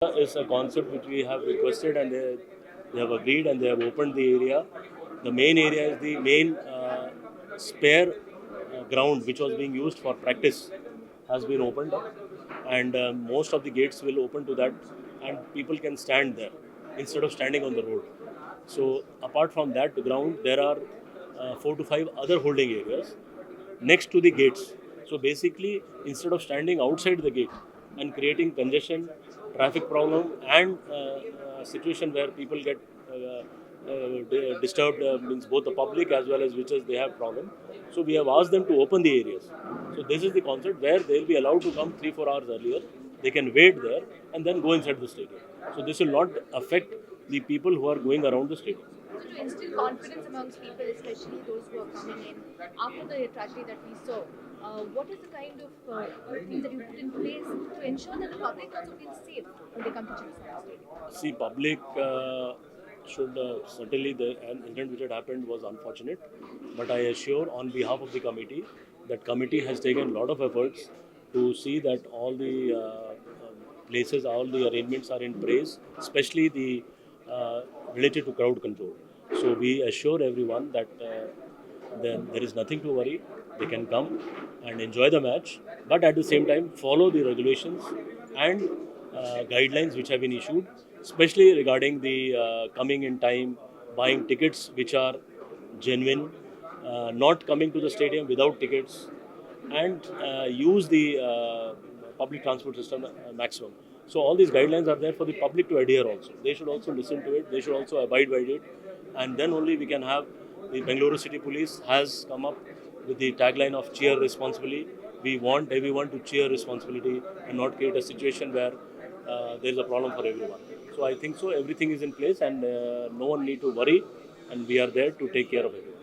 Is a concept which we have requested and they have agreed and they have opened the area. The main area is the main spare ground which was being used for practice has been opened up, and most of the gates will open to that, and people can stand there instead of standing on the road. So apart from that ground, there are 4 to 5 other holding areas next to the gates. So basically, instead of standing outside the gate and creating congestion, traffic problem, and situation where people get disturbed, means both the public as well as visitors, they have problem. So we have asked them to open the areas. So this is the concept where they will be allowed to come 3 4 hours earlier. They can wait there and then go inside the stadium. So this will not affect the people who are going around the stadium. So to instill confidence amongst people, especially those who are coming in after the tragedy that we saw, what is the kind of things that you put in place to ensure that the public also feels safe when they come to Chennai Stadium? See, public should certainly the an incident which had happened was unfortunate, but I assure on behalf of the committee that committee has taken a lot of efforts to see that all the places, all the arrangements are in place, especially the related to crowd control. So we assure everyone that there is nothing to worry. They can come and enjoy the match, but at the same time follow the regulations and guidelines which have been issued, especially regarding the coming in time, buying tickets which are genuine, not coming to the stadium without tickets, and use the public transport system maximum. So all these guidelines are there for the public to adhere also. They should also listen to it. They should also abide by it, and then only we can have. The Bengaluru City Police has come up with the tagline of cheer responsibly. We want everyone to cheer responsibility and not create a situation where there is a problem for everyone. So I think so. Everything is in place, and no one need to worry, and we are there to take care of everyone.